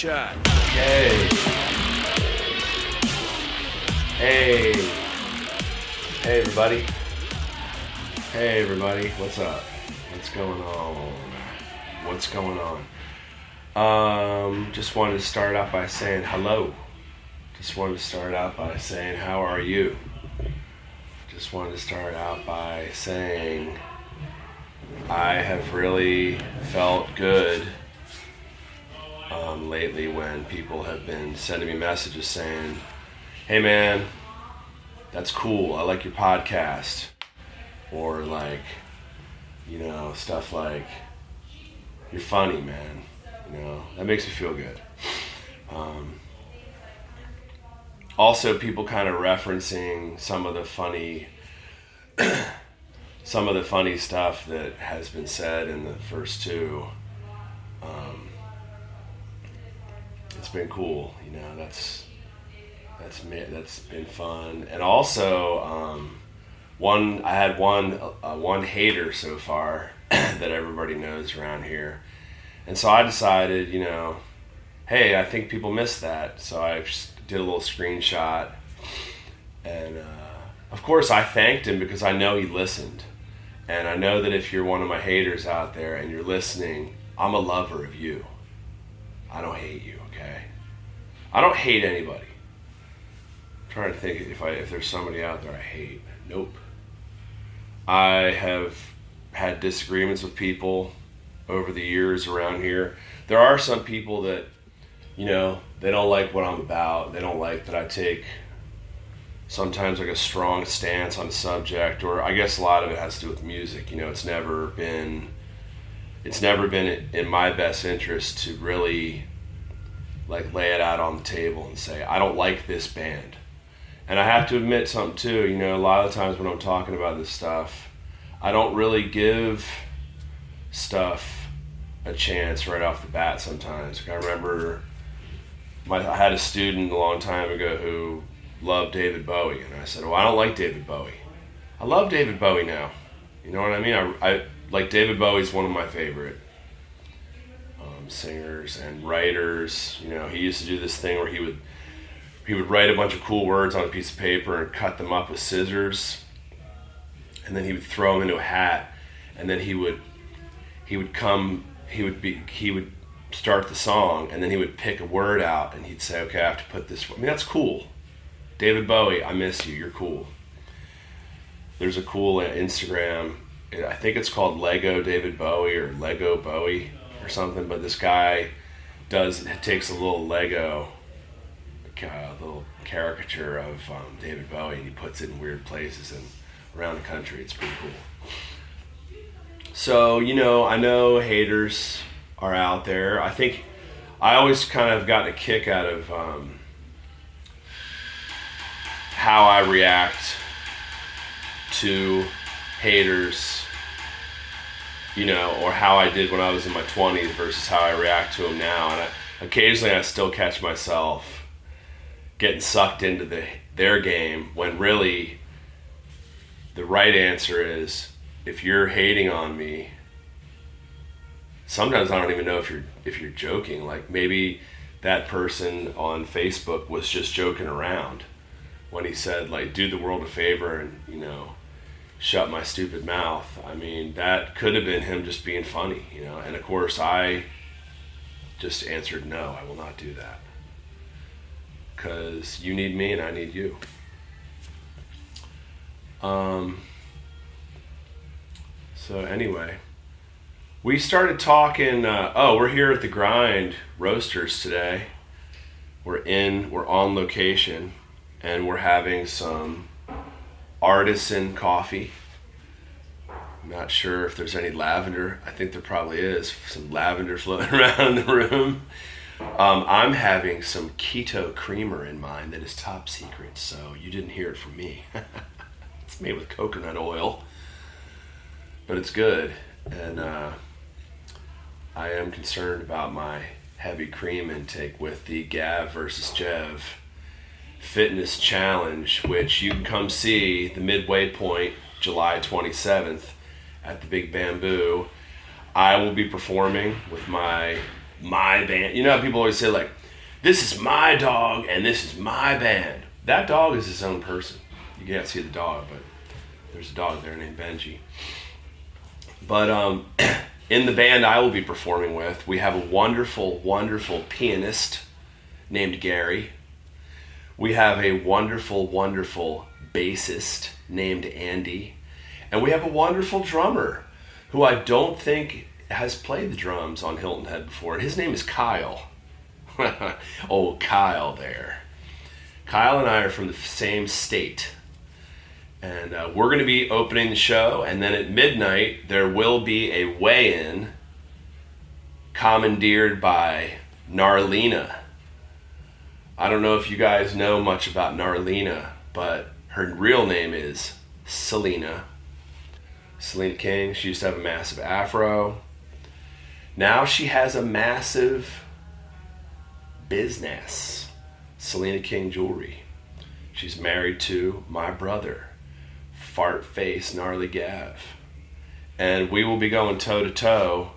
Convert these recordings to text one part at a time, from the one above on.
shag. Hey. Hey. Hey, everybody. Hey, everybody. What's up? What's going on? What's going on? Just wanted to start out by saying hello. Just wanted to start out by saying, how are you? Just wanted to start out by saying I have really felt good lately when people have been sending me messages saying, hey man, that's cool, I like your podcast. Or like, you know, stuff like, you're funny, man. You know, that makes me feel good. Also, people kind of referencing some of the funny stuff that has been said in the first two. It's been cool, you know. That's been fun. And also, I had one hater so far that everybody knows around here, and so I decided, you know, hey, I think people missed that, so I just did a little screenshot, and of course I thanked him because I know he listened, and I know that if you're one of my haters out there and you're listening, I'm a lover of you. I don't hate you, okay? I don't hate anybody. I'm trying to think if there's somebody out there I hate. Nope. I have had disagreements with people over the years around here. There are some people that, you know, they don't like what I'm about. They don't like that I take sometimes like a strong stance on a subject, or I guess a lot of it has to do with music. You know, it's never been in my best interest to really like lay it out on the table and say, I don't like this band. And I have to admit something too, you know, a lot of times when I'm talking about this stuff, I don't really give stuff a chance right off the bat sometimes. Like I remember I had a student a long time ago who loved David Bowie, and I said, well, I don't like David Bowie. I love David Bowie now. You know what I mean? I like David Bowie's one of my favorite singers and writers. You know, he used to do this thing where he would write a bunch of cool words on a piece of paper and cut them up with scissors, and then he would throw them into a hat, and then he would start the song, and then he would pick a word out, and he'd say, okay, I have to put this. I mean, that's cool. David Bowie, I miss you. You're cool. There's a cool Instagram. I think it's called Lego David Bowie or Lego Bowie or something. But this guy takes a little Lego, little caricature of David Bowie, and he puts it in weird places and around the country. It's pretty cool. So, you know, I know haters are out there. I think I always kind of got a kick out of how I react to haters, you know, or how I did when I was in my 20s versus how I react to them now. And occasionally I still catch myself getting sucked into their game when really the right answer is, if you're hating on me, sometimes I don't even know if you're joking. Like maybe that person on Facebook was just joking around when he said, like, do the world a favor and, you know, shut my stupid mouth. I mean, that could have been him just being funny, you know. And of course I just answered, no, I will not do that, because you need me and I need you. So anyway, we started talking, we're here at the Grind Roasters today. We're on location, and we're having some artisan coffee. I'm not sure if there's any lavender. I think there probably is some lavender floating around in the room. I'm having some keto creamer in mine that is top secret, so you didn't hear it from me. It's made with coconut oil, but it's good. And I am concerned about my heavy cream intake with the Gav versus Jev Fitness Challenge, which you can come see the midway point July 27th at the Big Bamboo. I will be performing with my my band. You know how people always say, like, this is my dog and this is my band. That dog is his own person. You can't see the dog, but there's a dog there named Benji. But in the band I will be performing with, we have a wonderful, wonderful pianist named Gary. We have a wonderful, wonderful bassist named Andy. And we have a wonderful drummer who I don't think has played the drums on Hilton Head before. His name is Kyle. Oh, Kyle there. Kyle and I are from the same state. And we're going to be opening the show, and then at midnight there will be a weigh-in commandeered by Narlina. I don't know if you guys know much about Narlina, but her real name is Selena. Selena King. She used to have a massive afro. Now she has a massive business, Selena King Jewelry. She's married to my brother, Fart Face Gnarly Gav. And we will be going toe to toe.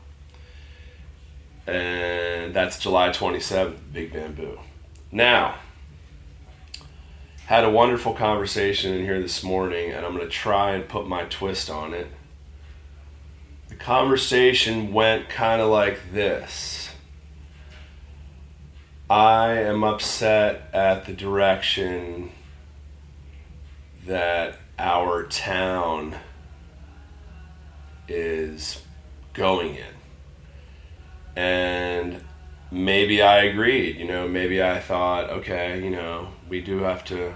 And that's July 27th, Big Bamboo. Now, had a wonderful conversation in here this morning, and I'm going to try and put my twist on it. The conversation went kind of like this. I am upset at the direction that our town is going in. And maybe I agreed, maybe I thought, okay, we do have to,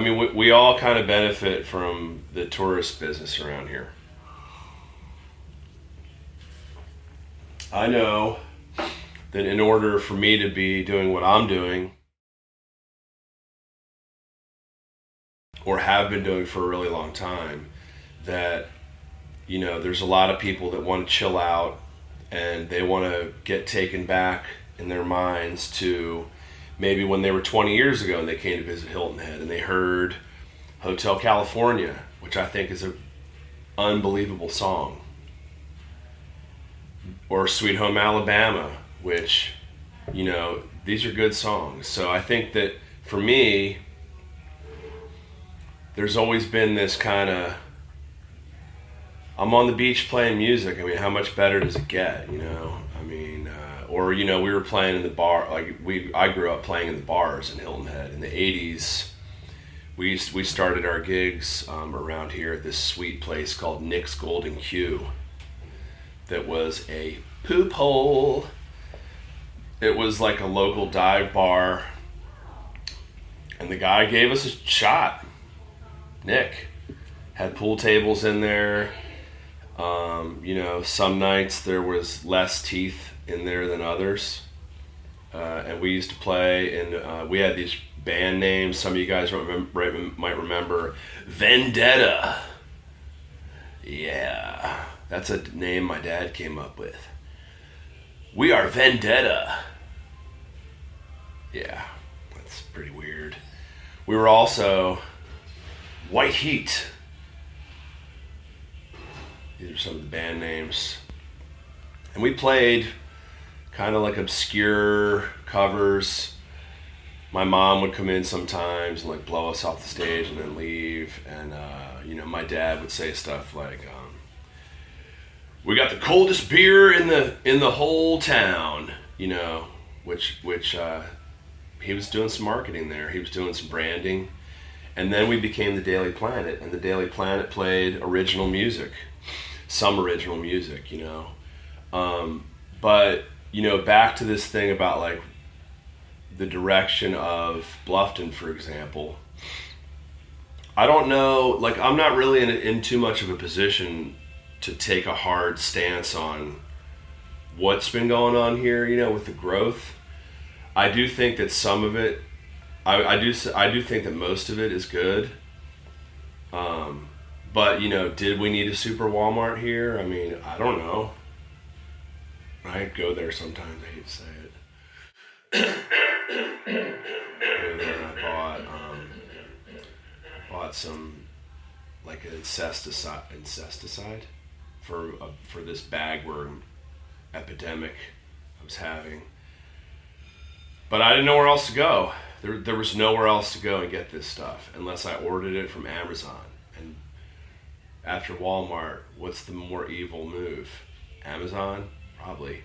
we all kind of benefit from the tourist business around here. I know that in order for me to be doing what I'm doing, or have been doing for a really long time, that, there's a lot of people that want to chill out and they want to get taken back in their minds to maybe when they were 20 years ago and they came to visit Hilton Head and they heard Hotel California, which I think is an unbelievable song. Or Sweet Home Alabama, which, these are good songs. So I think that for me, there's always been this kind of, I'm on the beach playing music. How much better does it get, or, we were playing in the bar, I grew up playing in the bars in Hilton Head. In the 80s, we started our gigs around here at this sweet place called Nick's Golden Q. That was a poop hole. It was like a local dive bar. And the guy gave us a shot. Nick had pool tables in there. Some nights there was less teeth in there than others. And we used to play, and we had these band names. Some of you guys might remember Vendetta. Yeah. That's a name my dad came up with. We are Vendetta. Yeah, that's pretty weird. We were also White Heat. These are some of the band names. And we played kind of like obscure covers. My mom would come in sometimes and blow us off the stage and then leave. And, my dad would say stuff like, we got the coldest beer in the whole town, which he was doing some marketing there. He was doing some branding. And then we became the Daily Planet, and the Daily Planet played original music, some original music, But, back to this thing about the direction of Bluffton, for example. I don't know, I'm not really in too much of a position to take a hard stance on what's been going on here, with the growth. I do think that some of it, I do think that most of it is good. But, did we need a super Walmart here? I don't know. I go there sometimes, I hate to say it. I bought some, an incesticide for this bagworm epidemic I was having. But I didn't know where else to go. There was nowhere else to go and get this stuff unless I ordered it from Amazon. And after Walmart, what's the more evil move? Amazon? Probably.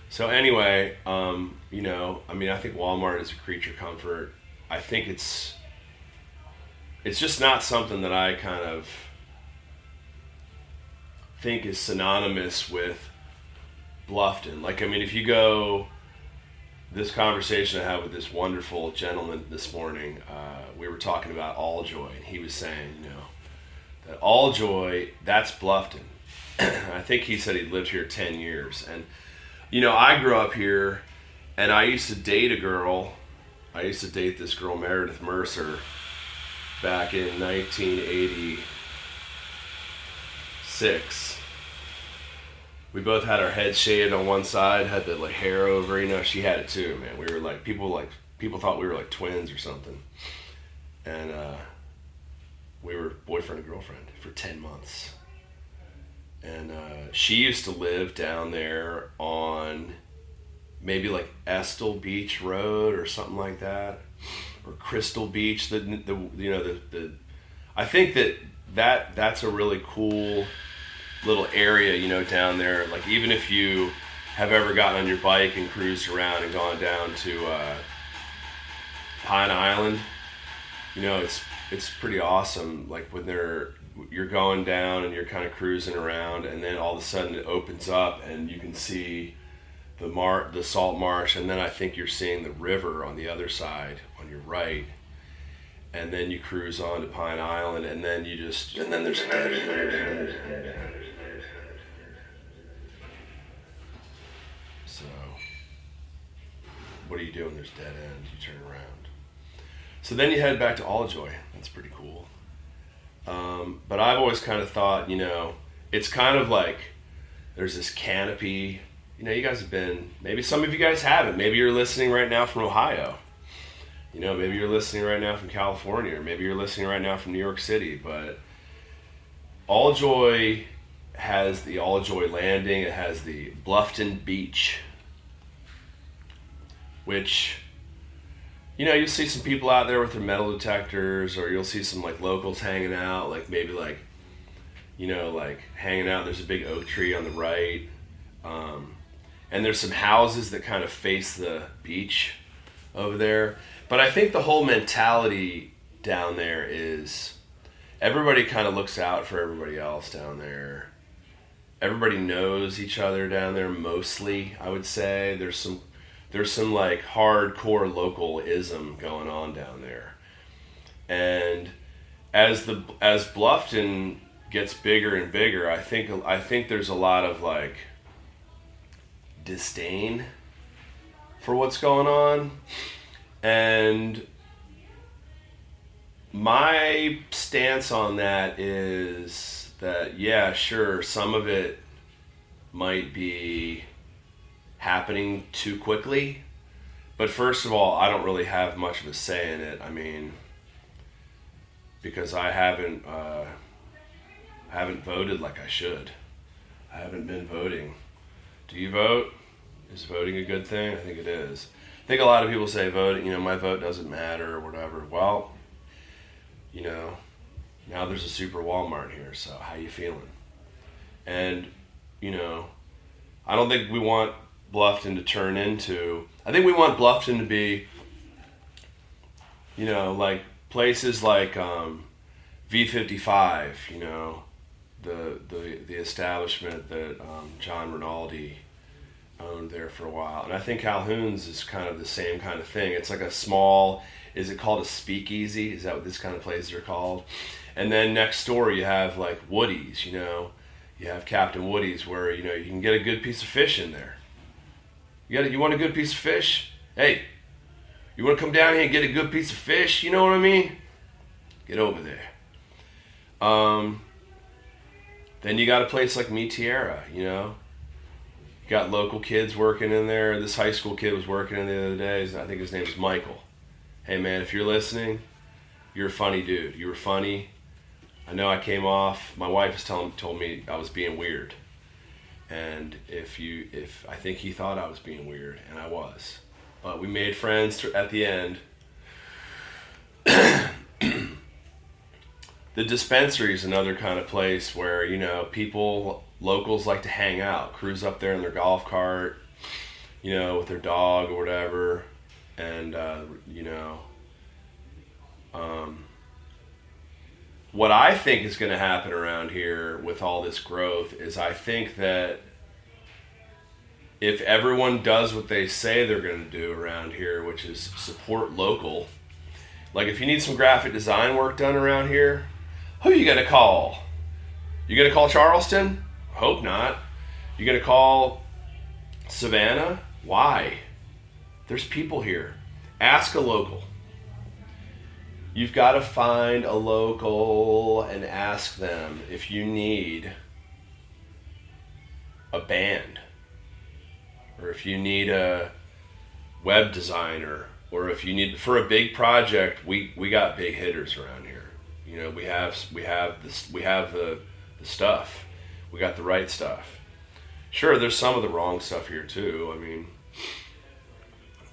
So anyway, you know, I mean, I think Walmart is a creature comfort. I think it's just not something that I kind of think is synonymous with Bluffton. Like, I mean, if you go, this conversation I had with this wonderful gentleman this morning, we were talking about All Joy, and he was saying, you know, that All Joy, that's Bluffton. I think he said he'd lived here 10 years. And, you know, I grew up here, and I used to date a girl. I used to date this girl, Meredith Mercer, back in 1986. We both had our heads shaved on one side, had the like hair over, you know, she had it too, man. We were like, people thought we were like twins or something. And we were boyfriend and girlfriend for 10 months. And she used to live down there on maybe like Estill Beach Road or something like that, or Crystal Beach. The I think that's a really cool little area, you know, down there. Like, even if you have ever gotten on your bike and cruised around and gone down to Pine Island, you know, it's pretty awesome. Like when you're going down and you're kind of cruising around, and then all of a sudden it opens up and you can see the salt marsh, and then I think you're seeing the river on the other side on your right, and then you cruise on to Pine Island, and then there's so what do you do when there's dead end? You turn around. So then you head back to All Joy. That's pretty cool. But I've always kind of thought, you know, it's kind of like there's this canopy. You know, you guys have been, maybe some of you guys haven't. Maybe you're listening right now from Ohio. You know, maybe you're listening right now from California, or maybe you're listening right now from New York City. But All Joy has the All Joy Landing. It has the Bluffton Beach, which, you know, you'll see some people out there with their metal detectors, or you'll see some like locals hanging out, like maybe like, you know, like hanging out. There's a big oak tree on the right. And there's some houses that kind of face the beach over there. But I think the whole mentality down there is everybody kind of looks out for everybody else down there. Everybody knows each other down there mostly, I would say. There's some like hardcore localism going on down there. And as Bluffton gets bigger and bigger, I think there's a lot of like disdain for what's going on. And my stance on that is that, yeah, sure, some of it might be happening too quickly, but first of all, I don't really have much of a say in it. I mean, because I haven't voted like I should. I haven't been voting. Do you vote? Is voting a good thing? I think it is. I think a lot of people say voting, you know, my vote doesn't matter or whatever. Well, you know, now there's a super Walmart here, so how you feeling? And, you know, I don't think we want Bluffton to turn into, I think we want Bluffton to be, you know, like places like V55, you know, the establishment that John Rinaldi owned there for a while. And I think Calhoun's is kind of the same kind of thing. It's like a small, is it called a speakeasy? Is that what this kind of places are called? And then next door you have like Woody's, you know, you have Captain Woody's where, you know, you can get a good piece of fish in there. You want a good piece of fish? Hey, you want to come down here and get a good piece of fish? You know what I mean? Get over there. Then you got a place like Mi Tierra, you know. You got local kids working in there. This high school kid was working in the other day. I think his name is Michael. Hey man, if you're listening, you're a funny dude. You were funny. I know I came off. My wife told me I was being weird. And if I think he thought I was being weird, and I was, but we made friends at the end. The dispensary is another kind of place where, you know, locals like to hang out, cruise up there in their golf cart, you know, with their dog or whatever. And, you know, what I think is going to happen around here with all this growth is I think that if everyone does what they say they're going to do around here, which is support local, like if you need some graphic design work done around here, who are you going to call? You going to call Charleston? Hope not. You going to call Savannah? Why? There's people here. Ask a local. You've got to find a local and ask them if you need a band, or if you need a web designer, or if you need, for a big project, we got big hitters around here. You know, we have the stuff. We got the right stuff. Sure, there's some of the wrong stuff here too. I mean,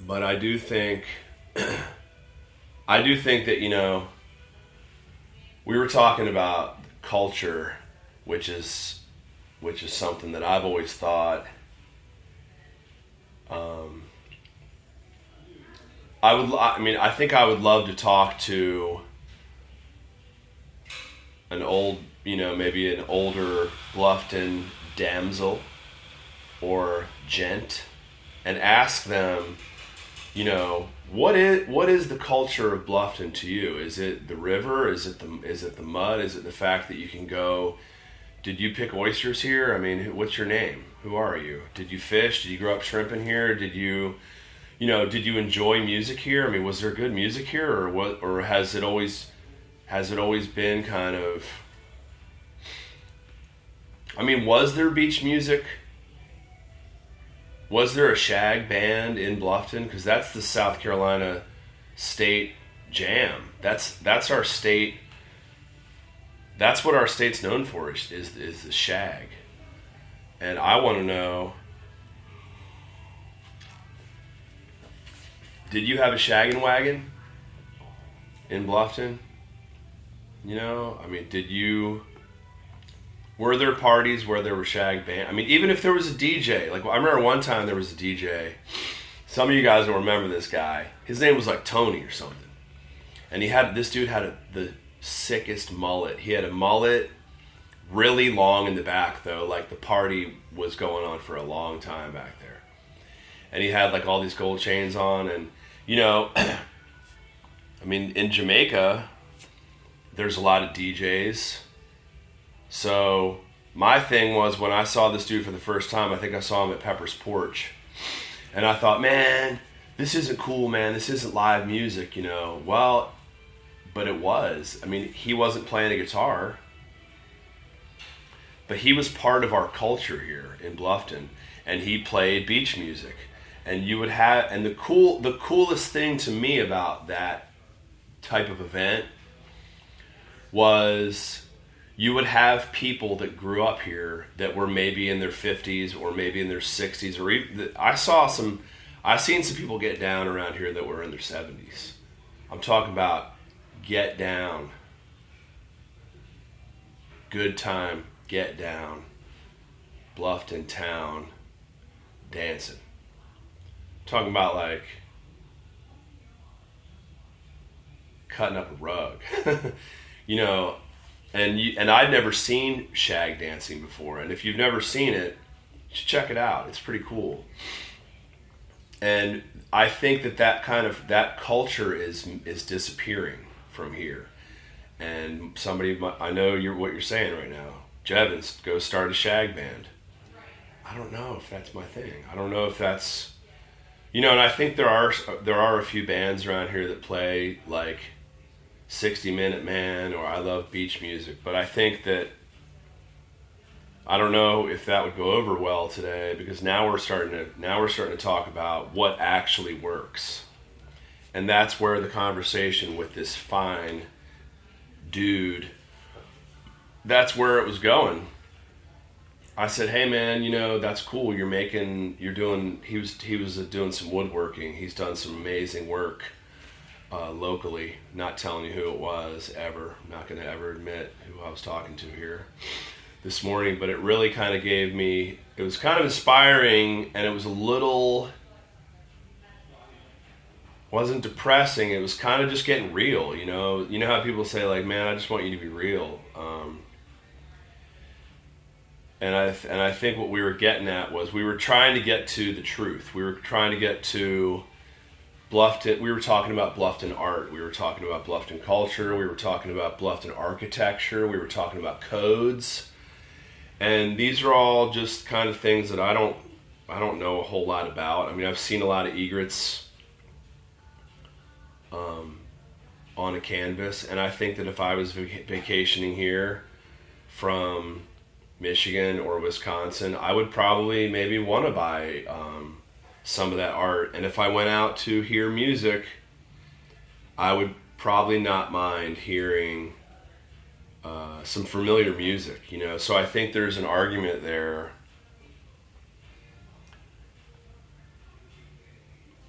but I do think that, you know, we were talking about culture, which is something that I've always thought I think I would love to talk to an old, you know, maybe an older Bluffton damsel or gent, and ask them, you know, what is the culture of Bluffton to you? Is it the river? Is it the mud? Is it the fact that you can go? Did you pick oysters here? I mean, what's your name? Who are you? Did you fish? Did you grow up shrimping here? Did you enjoy music here? I mean, was there good music here, or what? Or has it always been kind of? I mean, was there beach music? Was there a shag band in Bluffton? Because that's the South Carolina state jam. That's our state. That's what our state's known for is the shag. And I want to know, did you have a shaggin' wagon in Bluffton? You know, I mean, were there parties where there were shag band? I mean, even if there was a DJ, like I remember one time there was a DJ. Some of you guys will remember this guy. His name was like Tony or something. And this dude had the sickest mullet. He had a mullet, really long in the back though, like the party was going on for a long time back there. And he had like all these gold chains on, and you know, I mean, in Jamaica, there's a lot of DJs. So my thing was, when I saw this dude for the first time, I think I saw him at Pepper's Porch, and I thought, man, this isn't cool, man. This isn't live music, you know. Well, but it was. I mean, he wasn't playing a guitar, but he was part of our culture here in Bluffton, and he played beach music. And you would have, and the coolest thing to me about that type of event was you would have people that grew up here that were maybe in their 50s or maybe in their 60s, or even, I've seen some people get down around here that were in their 70s. I'm talking about get down. Good time, get down. Bluffton town, dancing. Talking about like cutting up a rug, you know, and I'd never seen shag dancing before. And if you've never seen it, you should check it out. It's pretty cool. And I think that culture is disappearing from here. And I know what you're saying right now. Jevon, go start a shag band. I don't know if that's my thing. I don't know if that's, you know, and I think there are a few bands around here that play like 60 Minute Man or I Love Beach Music, but I think that, I don't know if that would go over well today, because now we're starting to talk about what actually works. And that's where the conversation with this fine dude, that's where it was going. I said, hey man, that's cool. He was doing some woodworking. He's done some amazing work locally. Not telling you who it was ever. I'm not going to ever admit who I was talking to here this morning, but it really kind of it was kind of inspiring, and it was wasn't depressing. It was kind of just getting real, You know how people say, like, man, I just want you to be real. And I think what we were getting at was we were trying to get to the truth. We were trying to get to Bluffton. We were talking about Bluffton art. We were talking about Bluffton culture. We were talking about Bluffton architecture. We were talking about codes. And these are all just kind of things that I don't know a whole lot about. I mean, I've seen a lot of egrets on a canvas, and I think that if I was vacationing here from Michigan or Wisconsin, I would probably maybe want to buy some of that art. And if I went out to hear music, I would probably not mind hearing some familiar music, So I think there's an argument there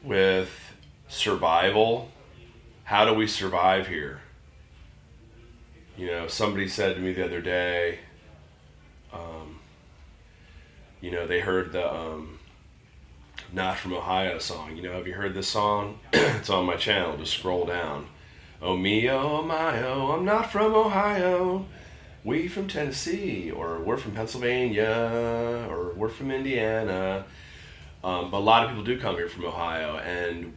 with survival. How do we survive here? Somebody said to me the other day, they heard the Not From Ohio song. Have you heard this song? It's on my channel. Just scroll down. Oh me, oh my, oh, I'm not from Ohio. We from Tennessee, or we're from Pennsylvania, or we're from Indiana. But a lot of people do come here from Ohio, and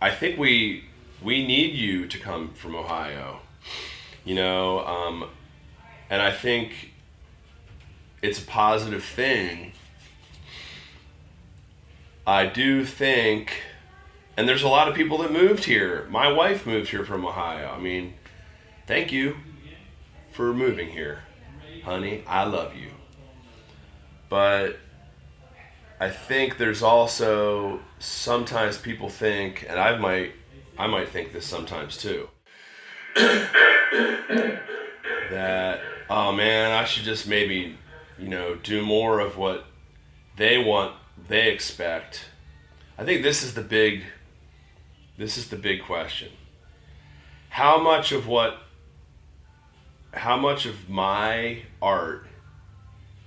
I think we need you to come from Ohio, and I think it's a positive thing. I do think, and there's a lot of people that moved here. My wife moved here from Ohio. I mean, thank you for moving here, honey. I love you. But I think there's also sometimes people think, and I might think this sometimes too, that, oh man, I should just maybe, do more of what they want, they expect. I think this is the big question. How much of my art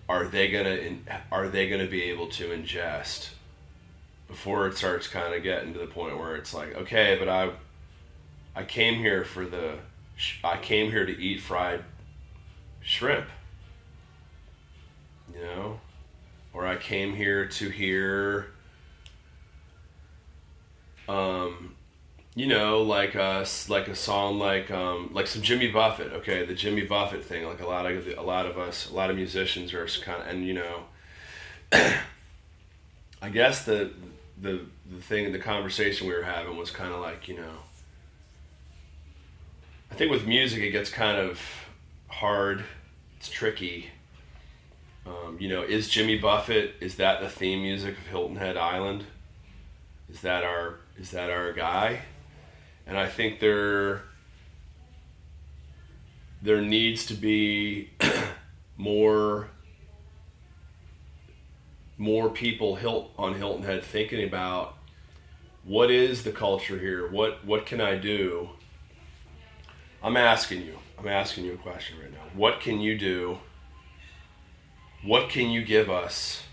are they gonna be able to ingest before it starts kind of getting to the point where it's like, okay, but I came here to eat fried shrimp, or I came here to hear, like a song like some Jimmy Buffett. Okay, the Jimmy Buffett thing. Like a lot of musicians are kind of, and I guess the thing, the conversation we were having was kind of like, I think with music it gets kind of hard. It's tricky. Is Jimmy Buffett, is that the theme music of Hilton Head Island? Is that our guy? And I think there needs to be more people on Hilton Head thinking about what is the culture here? What can I do? I'm asking you a question right now. What can you do? What can you give us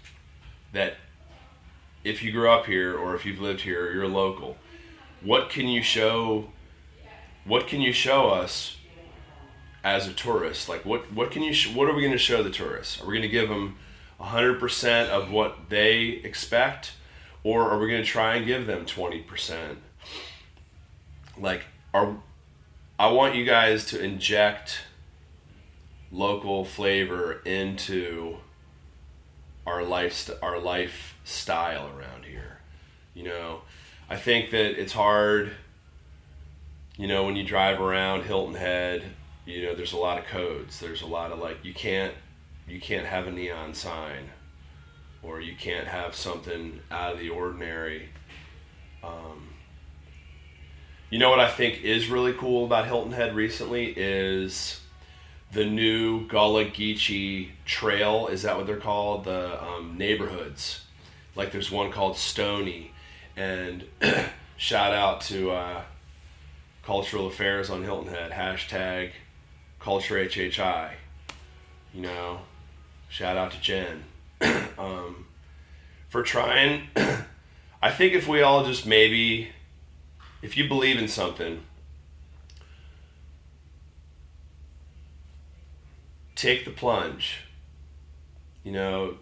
that if you grew up here or if you've lived here or you're local, what can you show us as a tourist? Like what are we going to show the tourists? Are we going to give them 100% of what they expect, or are we going to try and give them 20%? Like, I want you guys to inject local flavor into our lifestyle around here. I think that it's hard, when you drive around Hilton Head, there's a lot of codes. There's a lot of you can't have a neon sign, or you can't have something out of the ordinary. What I think is really cool about Hilton Head recently is the new Gullah Geechee Trail, is that what they're called? The neighborhoods. Like there's one called Stony, and shout out to Cultural Affairs on Hilton Head, hashtag Culture HHI. You know, shout out to Jen for trying. I think if we all just maybe, if you believe in something, take the plunge. You know,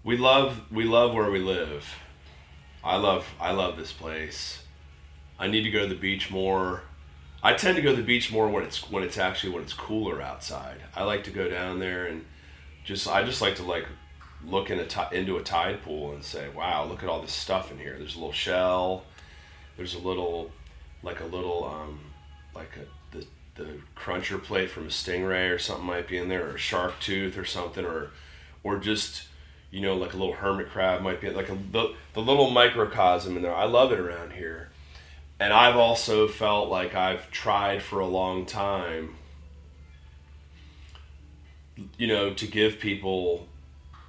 we love where we live. I love this place. I need to go to the beach more. I tend to go to the beach more when it's cooler outside. I like to go down there and I just like to like look into a tide pool and say, wow, look at all this stuff in here. There's a little shell. There's the cruncher plate from a stingray or something might be in there, or a shark tooth or something, or just, you know, like a little hermit crab might be, like the little microcosm in there. I love it around here. And I've also felt like I've tried for a long time, you know, to give people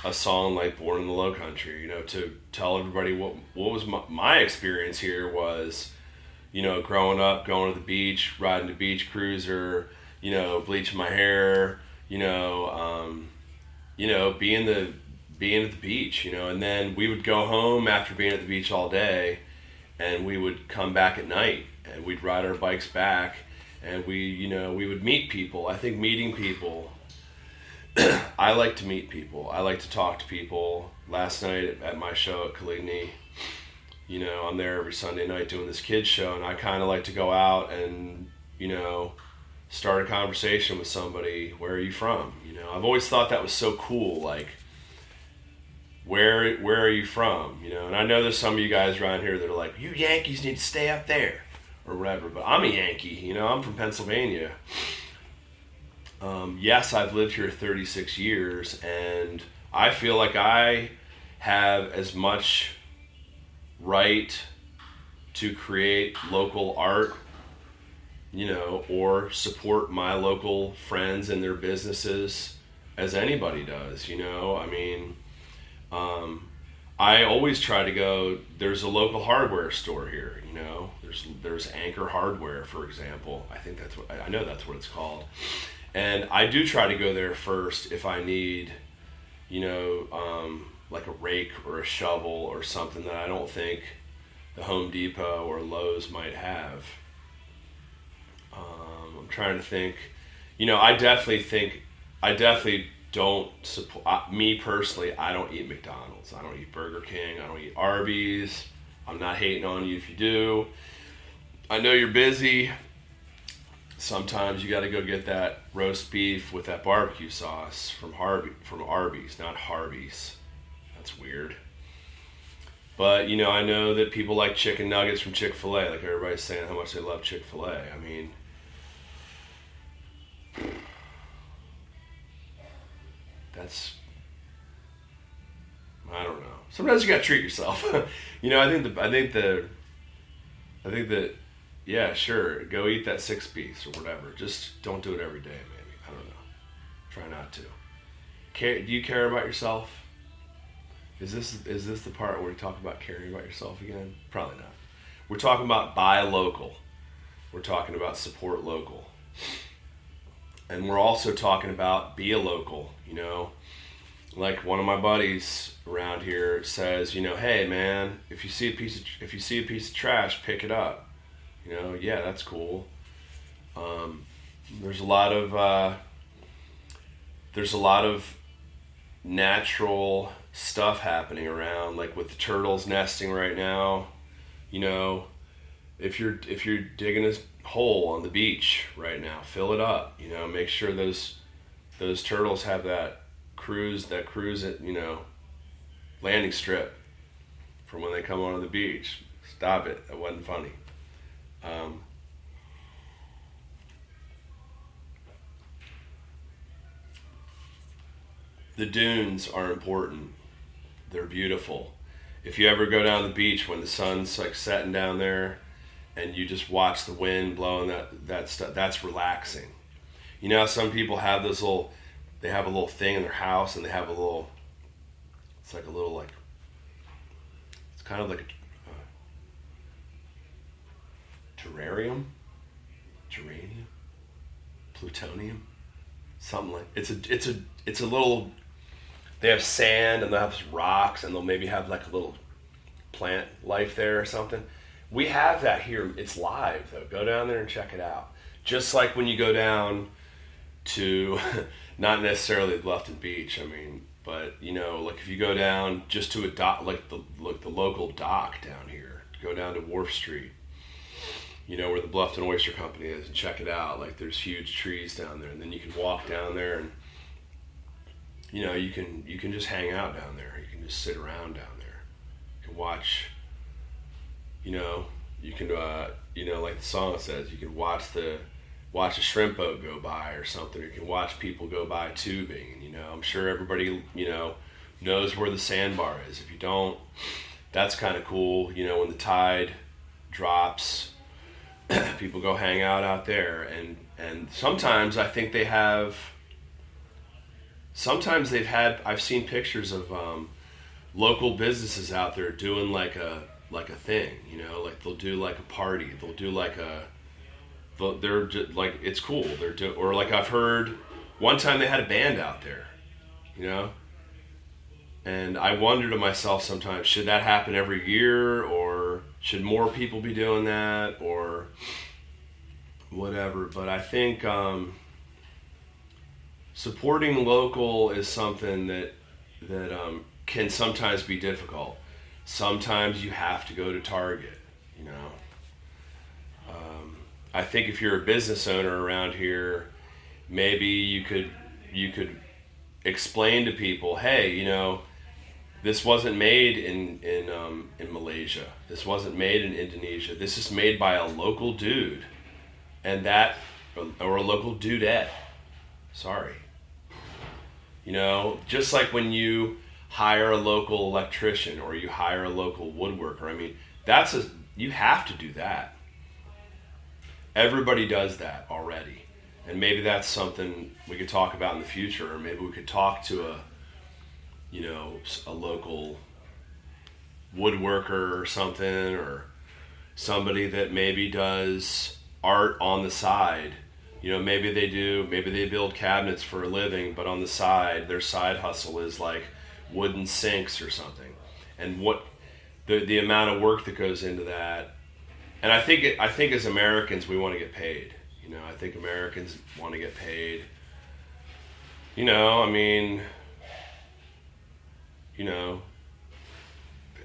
a song like Born in the Low Country, you know, to tell everybody what was my experience here was, you know, growing up, going to the beach, riding the beach cruiser, you know, bleaching my hair, being at the beach, you know, and then we would go home after being at the beach all day, and we would come back at night, and we'd ride our bikes back, and we would meet people. I think meeting people, I like to meet people. I like to talk to people. Last night at my show at Caligny, you know, I'm there every Sunday night doing this kids show, and I kind of like to go out and, you know, start a conversation with somebody. Where are you from? You know, I've always thought that was so cool. Like, where are you from? You know, and I know there's some of you guys around here that are like, you Yankees need to stay up there or whatever, but I'm a Yankee, you know, I'm from Pennsylvania. Yes, I've lived here 36 years, and I feel like I have as much right to create local art, you know, or support my local friends and their businesses as anybody does, you know. I mean, I always try to go, there's a local hardware store here, you know, there's Anchor Hardware, for example. I know that's what it's called. And I do try to go there first if I need, you know, like a rake or a shovel or something that I don't think the Home Depot or Lowe's might have. I'm trying to think, you know, I definitely don't support, me personally, I don't eat McDonald's. I don't eat Burger King. I don't eat Arby's. I'm not hating on you if you do. I know you're busy. Sometimes you got to go get that roast beef with that barbecue sauce from Arby's, not Harvey's. That's weird. But, you know, I know that people like chicken nuggets from Chick-fil-A. Like, everybody's saying how much they love Chick-fil-A. I mean, I don't know. Sometimes you got to treat yourself. You know, I think that, yeah, sure, go eat that 6-piece or whatever. Just don't do it every day, maybe. I don't know. Try not to. Do you care about yourself? Is this the part where we talk about caring about yourself again? Probably not. We're talking about buy local. We're talking about support local. And we're also talking about be a local, you know. Like one of my buddies around here says, you know, hey man, if you see a piece of trash, pick it up. You know, yeah, that's cool. There's a lot of natural stuff happening around, like with the turtles nesting right now. You know, if you're digging a hole on the beach right now, fill it up. You know, make sure those turtles have that cruise at, you know, landing strip for when they come onto the beach. Stop it. That wasn't funny. The dunes are important. They're beautiful. If you ever go down the beach when the sun's like setting down there and you just watch the wind blowing that stuff. That's relaxing. You know, some people have they have a little thing in their house, and they have it's like a little, like, it's kind of like a terrarium, geranium, plutonium, something like, it's a little, they have sand and they'll have rocks and they'll maybe have like a little plant life there or something. We have that here. It's live though. Go down there and check it out. Just like when you go down to, not necessarily Bluffton Beach, I mean, but you know, like if you go down just to a dock, like the local dock down here, go down to Wharf Street, you know, where the Bluffton Oyster Company is, and check it out. Like there's huge trees down there, and then you can walk down there, and you know, you can just hang out down there. You can just sit around down there. You can watch, you know, you can you know, like the song says, you can watch a shrimp boat go by or something. Or you can watch people go by tubing. You know, I'm sure everybody, you know, knows where the sandbar is. If you don't, that's kind of cool. You know, when the tide drops, people go hang out there, and sometimes I think they have. Sometimes I've seen pictures of local businesses out there doing like a thing, you know, like they'll do like a party, they'll do like they're just, like, it's cool. Or like I've heard one time they had a band out there, you know, and I wonder to myself sometimes, should that happen every year, or should more people be doing that, or whatever. But I think supporting local is something that can sometimes be difficult. Sometimes you have to go to Target, you know. I think if you're a business owner around here, maybe you could explain to people, hey, you know, this wasn't made in Malaysia. This wasn't made in Indonesia. This is made by a local dude, and or a local dudette. Sorry. You know, just like when you hire a local electrician or you hire a local woodworker, I mean, you have to do that. Everybody does that already. And maybe that's something we could talk about in the future, or maybe we could talk to a local woodworker or something, or somebody that maybe does art on the side. You know, maybe they build cabinets for a living, but on the side, their side hustle is like wooden sinks or something. And what the amount of work that goes into that. And I think as Americans, we want to get paid. You know, I think Americans want to get paid. You know, I mean, you know,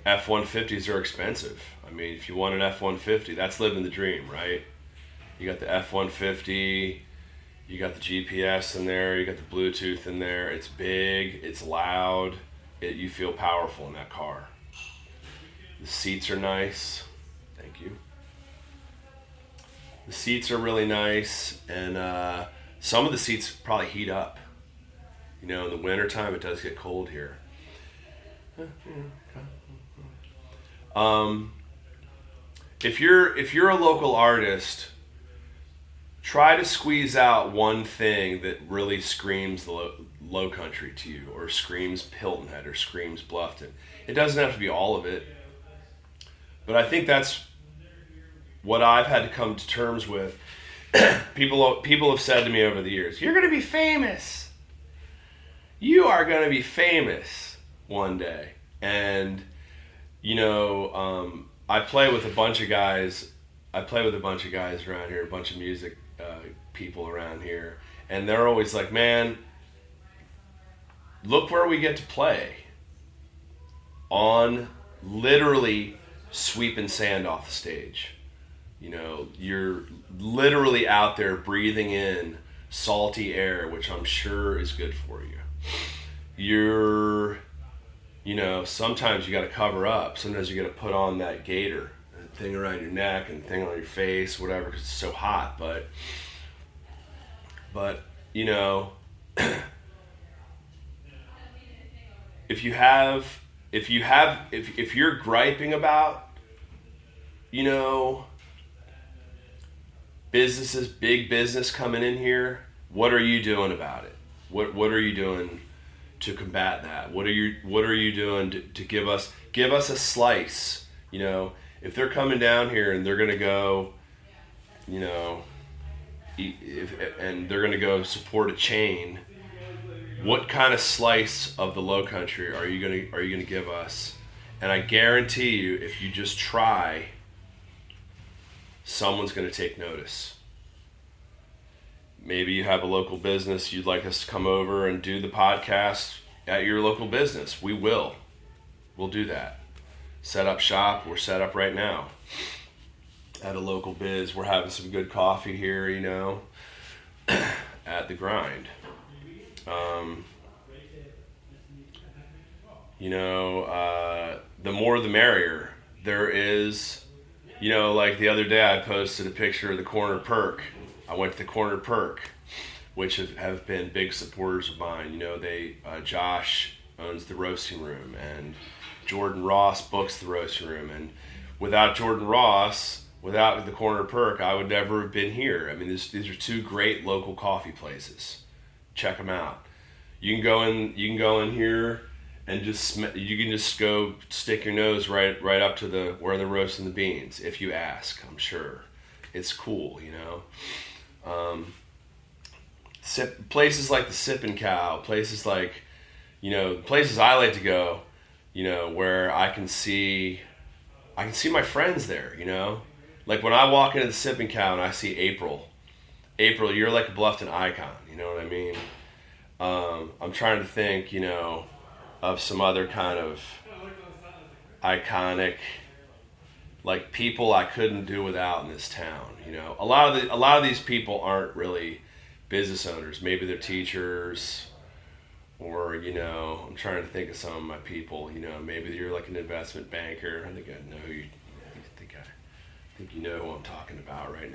F-150s are expensive. I mean, if you want an F-150, that's living the dream, right? You got the F-150, you got the GPS in there, you got the Bluetooth in there. It's big, it's loud, you feel powerful in that car. The seats are nice. Thank you. The seats are really nice, and some of the seats probably heat up. You know, in the wintertime, it does get cold here. If you're a local artist, try to squeeze out one thing that really screams the low country to you, or screams Hilton Head, or screams Bluffton. It doesn't have to be all of it, but I think that's what I've had to come to terms with. People have said to me over the years, "You're going to be famous. You are going to be famous one day." And you know, I play with a bunch of guys around here, a bunch of music people around here, and they're always like, "Man, look where we get to play on literally sweeping sand off the stage. You know, you're literally out there breathing in salty air, which I'm sure is good for you. You know, sometimes you got to cover up. Sometimes you got to put on that gaiter, that thing around your neck and thing on your face, whatever, because it's so hot. But you know, if you're griping about, you know, businesses, big business coming in here. What are you doing about it? What are you doing to combat that? What are you doing to give us a slice? You know, if they're coming down here and they're gonna go, you know, and they're gonna go support a chain, what kind of slice of the Low Country are you gonna give us? And I guarantee you, if you just try, someone's gonna take notice. Maybe you have a local business, you'd like us to come over and do the podcast at your local business. We will. We'll do that. Set up shop. We're set up right now at a local biz. We're having some good coffee here, you know, at the grind. You know, the more the merrier. There is, you know, like the other day I posted a picture of the Corner Perk. I went to the Corner Perk, which have been big supporters of mine. You know, Josh owns the roasting room, and Jordan Ross books the roasting room. And without Jordan Ross, without the Corner Perk, I would never have been here. I mean, these are two great local coffee places. Check them out. You can go in here and you can just go stick your nose right up to where they're roasting the beans if you ask. I'm sure it's cool, you know. Places like the Sippin' Cow, places like, you know, places I like to go, you know, where I can see my friends there, you know. Like when I walk into the Sippin' Cow and I see April, you're like a Bluffton icon, you know what I mean? I'm trying to think, you know, of some other kind of iconic, like people I couldn't do without in this town. You know, a lot of these people aren't really business owners. Maybe they're teachers, or, you know, I'm trying to think of some of my people. You know, maybe you're like an investment banker. I think I know who you. I think you know who I'm talking about right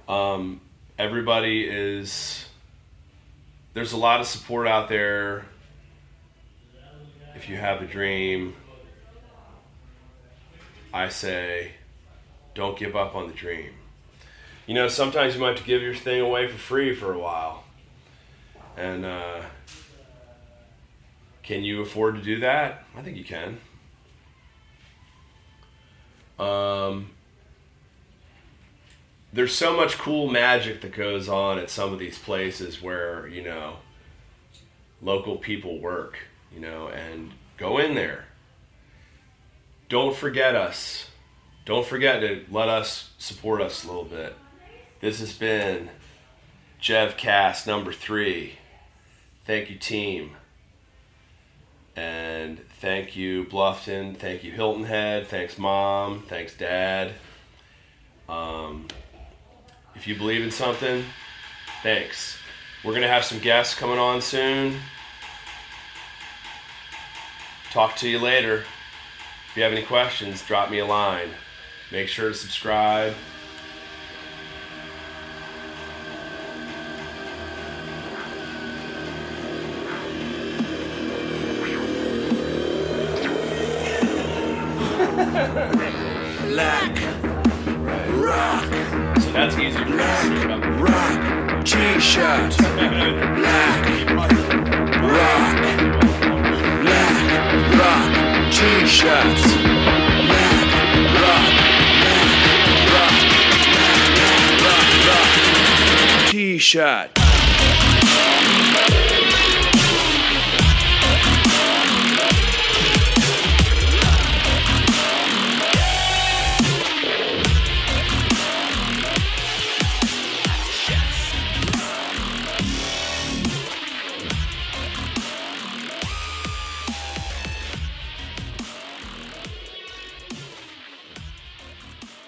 now. Everybody is. There's a lot of support out there. If you have a dream, I say, don't give up on the dream. You know, sometimes you might have to give your thing away for free for a while. And can you afford to do that? I think you can. There's so much cool magic that goes on at some of these places where, you know, local people work, you know, and go in there. Don't forget us. Don't forget to let us support us a little bit. This has been JevCast number 3. Thank you, team. And thank you, Bluffton. Thank you, Hilton Head. Thanks, Mom. Thanks, Dad. If you believe in something, thanks. We're going to have some guests coming on soon. Talk to you later. If you have any questions, drop me a line. Make sure to subscribe. Black rock. So that's easy. Black rock t-shirt. Black rock. Black rock t-shirts. Black rock. Black rock. Black rock. T-shirt.